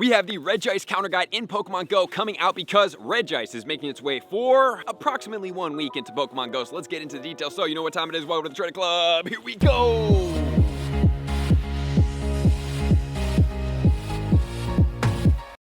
We have the Regice Counter Guide in Pokemon Go coming out because Regice is making its way for approximately 1 week into Pokemon Go. So let's get into the details. So you know what time it is. Welcome to the Trader Club. Here we go.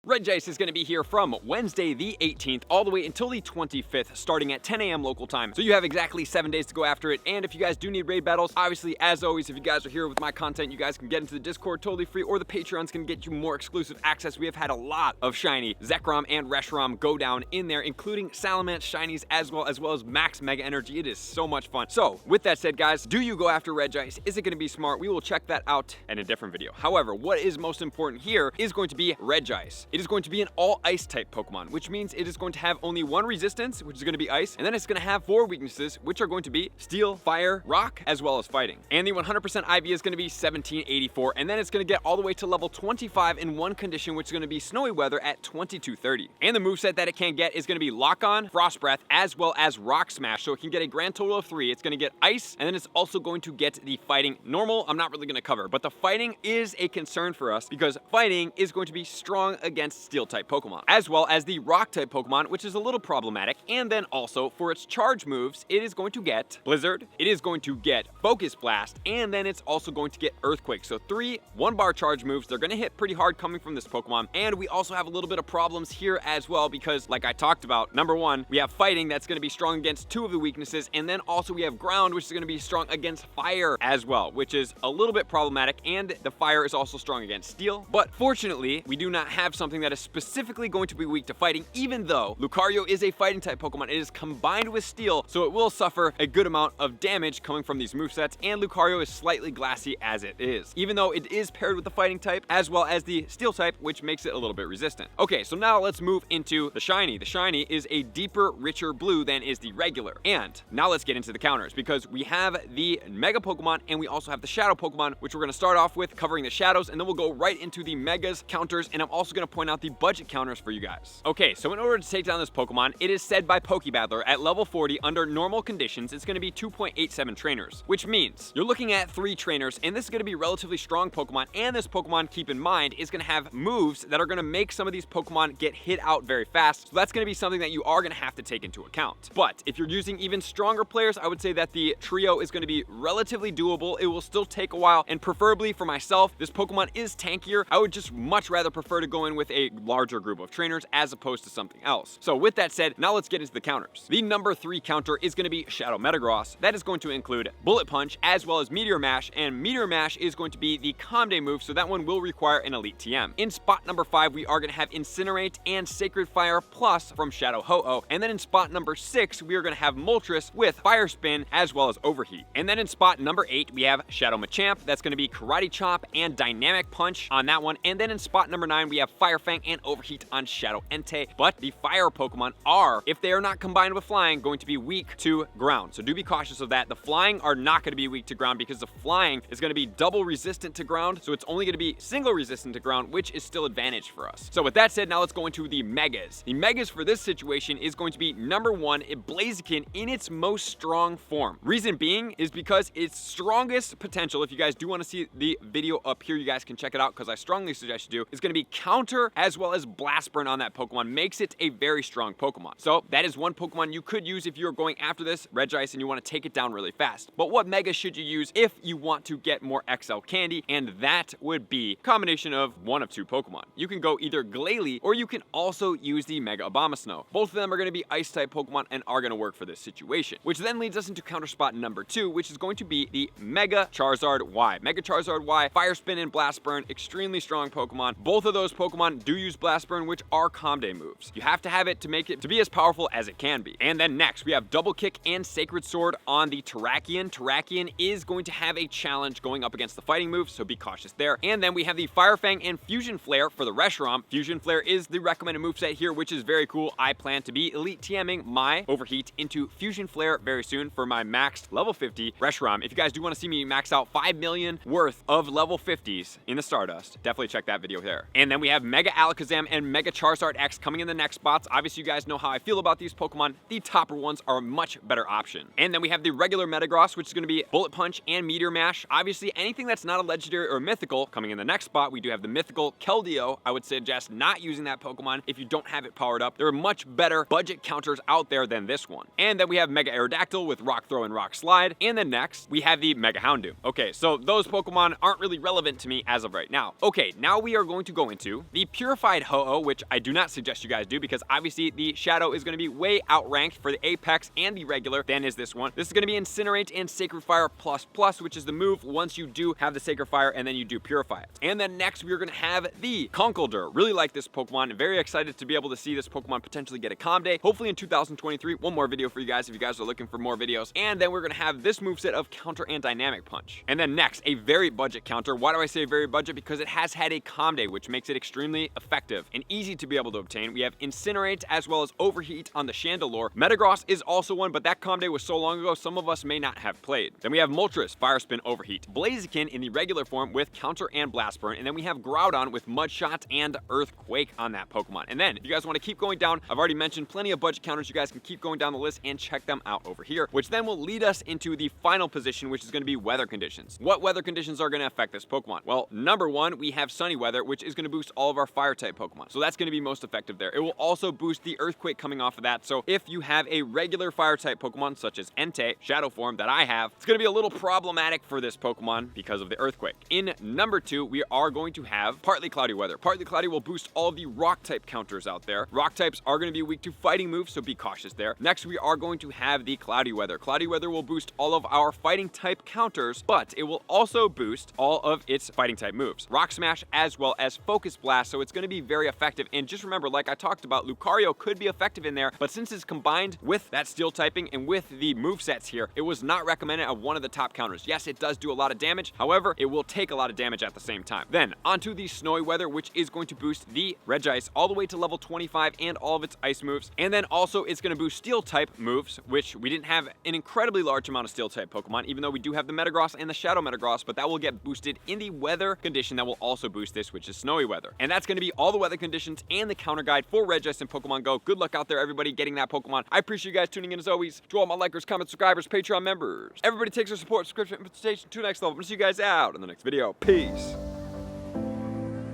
Regice is going to be here from Wednesday the 18th all the way until the 25th, starting at 10 a.m. local time. So you have exactly 7 days to go after it. And if you guys do need raid battles, obviously, as always, if you guys are here with my content, you guys can get into the Discord totally free, or the Patreons can get you more exclusive access. We have had a lot of shiny Zekrom and Reshiram go down in there, including Salamence shinies as well as Max Mega Energy. It is so much fun. So with that said, guys, do you go after Regice? Is it going to be smart? We will check that out in a different video. However, what is most important here is going to be Regice. It is going to be an all ice type Pokemon, which means it is going to have only one resistance, which is going to be ice, and then it's going to have 4 weaknesses, which are going to be steel, fire, rock, as well as fighting. And the 100% IV is going to be 1784, and then it's going to get all the way to level 25 in one condition, which is going to be snowy weather at 2230. And the moveset that it can get is going to be Lock On, Frost Breath, as well as Rock Smash, so it can get a grand total of 3. It's going to get ice, and then it's also going to get the fighting. Normal, I'm not really going to cover, but the fighting is a concern for us because fighting is going to be strong against steel type Pokemon, as well as the rock type Pokemon, which is a little problematic. And then also for its charge moves, it is going to get Blizzard, it is going to get Focus Blast, and then it's also going to get Earthquake. So 3 1-bar charge moves. They're going to hit pretty hard coming from this Pokemon. And we also have a little bit of problems here as well because, like I talked about, number 1, we have fighting that's going to be strong against 2 of the weaknesses, and then also we have ground, which is going to be strong against fire as well, which is a little bit problematic. And the fire is also strong against steel. But fortunately, we do not have something that is specifically going to be weak to fighting, even though Lucario is a fighting type Pokemon. It is combined with steel, so it will suffer a good amount of damage coming from these movesets, and Lucario is slightly glassy as it is, even though it is paired with the fighting type as well as the steel type, which makes it a little bit resistant. Okay, so now let's move into the shiny. The shiny is a deeper, richer blue than is the regular. And now let's get into the counters, because we have the Mega Pokemon and we also have the Shadow Pokemon, which we're going to start off with covering the shadows, and then we'll go right into the Megas counters, and I'm also going to point out the budget counters for you guys. Okay, so in order to take down this Pokemon, it is said by Pokebattler at level 40 under normal conditions, it's going to be 2.87 trainers, which means you're looking at 3 trainers, and this is going to be relatively strong Pokemon, and this Pokemon, keep in mind, is going to have moves that are going to make some of these Pokemon get hit out very fast, so that's going to be something that you are going to have to take into account. But if you're using even stronger players, I would say that the trio is going to be relatively doable. It will still take a while, and preferably for myself, this Pokemon is tankier. I would just much rather prefer to go in with a larger group of trainers as opposed to something else. So with that said, now let's get into the counters. The number 3 counter is going to be Shadow Metagross. That is going to include Bullet Punch as well as Meteor Mash, and Meteor Mash is going to be the Calm Day move, so that one will require an Elite TM. In spot number 5, we are going to have Incinerate and Sacred Fire Plus from Shadow Ho-Oh, and then in spot number 6, we are going to have Moltres with Fire Spin as well as Overheat. And then in spot number 8, we have Shadow Machamp. That's going to be Karate Chop and Dynamic Punch on that one. And then in spot number 9, we have Fire Fang and Overheat on Shadow Entei. But the fire Pokemon are, if they are not combined with flying, going to be weak to ground. So do be cautious of that. The flying are not going to be weak to ground because the flying is going to be double resistant to ground. So it's only going to be single resistant to ground, which is still advantage for us. So with that said, now let's go into the Megas. The Megas for this situation is going to be number 1, Blaziken in its most strong form. Reason being is because its strongest potential, if you guys do want to see the video up here, you guys can check it out because I strongly suggest you do, is going to be counter as well as blast burn on that Pokemon. Makes it a very strong Pokemon. So that is one Pokemon you could use if you're going after this Regice and you want to take it down really fast. But what Mega should you use if you want to get more XL candy? And that would be a combination of one of 2 Pokemon. You can go either Glalie, or you can also use the Mega Abomasnow. Both of them are going to be ice type Pokemon and are going to work for this situation, which then leads us into counter spot number 2, which is going to be the Mega Charizard Y. Mega Charizard Y, Fire Spin and Blast Burn, extremely strong Pokemon. Both of those Pokemon do use Blast Burn, which are Calm Day moves. You have to have it to make it to be as powerful as it can be. And then next, we have Double Kick and Sacred Sword on the Terrakion. Terrakion is going to have a challenge going up against the fighting moves, so be cautious there. And then we have the Fire Fang and Fusion Flare for the Reshiram. Fusion Flare is the recommended moveset here, which is very cool. I plan to be Elite TMing my Overheat into Fusion Flare very soon for my maxed level 50 Reshiram. If you guys do want to see me max out 5 million worth of level 50s in the Stardust, definitely check that video there. And then we have Mega Mega Alakazam and Mega Charizard X coming in the next spots. Obviously, you guys know how I feel about these Pokemon. The topper ones are a much better option. And then we have the regular Metagross, which is going to be Bullet Punch and Meteor Mash. Obviously, anything that's not a legendary or mythical coming in the next spot. We do have the mythical Keldeo. I would suggest not using that Pokemon if you don't have it powered up. There are much better budget counters out there than this one. And then we have Mega Aerodactyl with Rock Throw and Rock Slide. And then next, we have the Mega Houndoom. Okay, so those Pokemon aren't really relevant to me as of right now. Okay, now we are going to go into the Purified Ho-Oh, which I do not suggest you guys do because obviously the Shadow is going to be way outranked for the Apex and the regular than is this one. This is going to be Incinerate and Sacred Fire Plus Plus, which is the move once you do have the Sacred Fire and then you do Purify it. And then next we are going to have the Conkeldurr. Really like this Pokemon. Very excited to be able to see this Pokemon potentially get a Calm Day. Hopefully in 2023. One more video for you guys if you guys are looking for more videos. And then we're going to have this moveset of Counter and Dynamic Punch. And then next, a very budget counter. Why do I say very budget? Because it has had a Calm Day, which makes it extremely effective and easy to be able to obtain. We have Incinerate as well as Overheat on the Chandelure. Metagross is also one, but that Calm Day was so long ago, some of us may not have played. Then we have Moltres, Fire Spin, Overheat. Blaziken in the regular form with Counter and Blast Burn. And then we have Groudon with Mud Shot and Earthquake on that Pokemon. And then if you guys want to keep going down, I've already mentioned plenty of budget counters. You guys can keep going down the list and check them out over here, which then will lead us into the final position, which is going to be weather conditions. What weather conditions are going to affect this Pokemon? Well, number one, we have sunny weather, which is going to boost all of our fire type Pokemon. So that's going to be most effective there. It will also boost the Earthquake coming off of that. So if you have a regular fire type Pokemon, such as Entei, Shadow form that I have, it's going to be a little problematic for this Pokemon because of the Earthquake. In number two, we are going to have partly cloudy weather. Partly cloudy will boost all of the rock type counters out there. Rock types are going to be weak to fighting moves, so be cautious there. Next, we are going to have the cloudy weather. Cloudy weather will boost all of our fighting type counters, but it will also boost all of its fighting type moves. Rock Smash as well as Focus Blast, so it's going to be very effective. And just remember, like I talked about, Lucario could be effective in there, but since it's combined with that steel typing and with the movesets here, it was not recommended of one of the top counters. Yes, it does do a lot of damage. However, it will take a lot of damage at the same time. Then onto the snowy weather, which is going to boost the Regice all the way to level 25 and all of its ice moves. And then also it's going to boost steel type moves, which we didn't have an incredibly large amount of steel type Pokemon, even though we do have the Metagross and the Shadow Metagross, but that will get boosted in the weather condition that will also boost this, which is snowy weather. And that's going to be all the weather conditions and the counter guide for Regice and Pokemon Go. Good luck out there, everybody, getting that Pokemon. I appreciate you guys tuning in as always. To all my likers, comments, subscribers, Patreon members. Everybody takes their support, subscription, invitation to the next level. I'm going to see you guys out in the next video. Peace.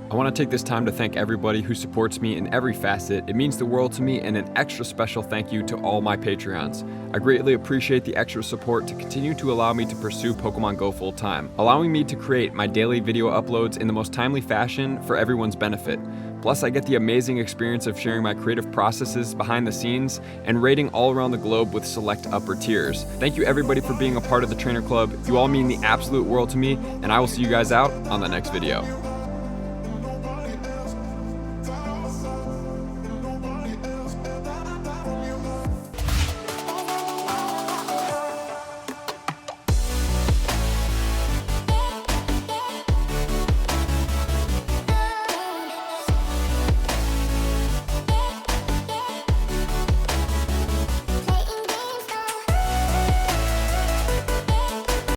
I want to take this time to thank everybody who supports me in every facet. It means the world to me, and an extra special thank you to all my Patreons. I greatly appreciate the extra support to continue to allow me to pursue Pokemon Go full time, allowing me to create my daily video uploads in the most timely fashion for everyone's benefit. Plus, I get the amazing experience of sharing my creative processes behind the scenes and rating all around the globe with select upper tiers. Thank you everybody for being a part of the Trainer Club. You all mean the absolute world to me, and I will see you guys out on the next video.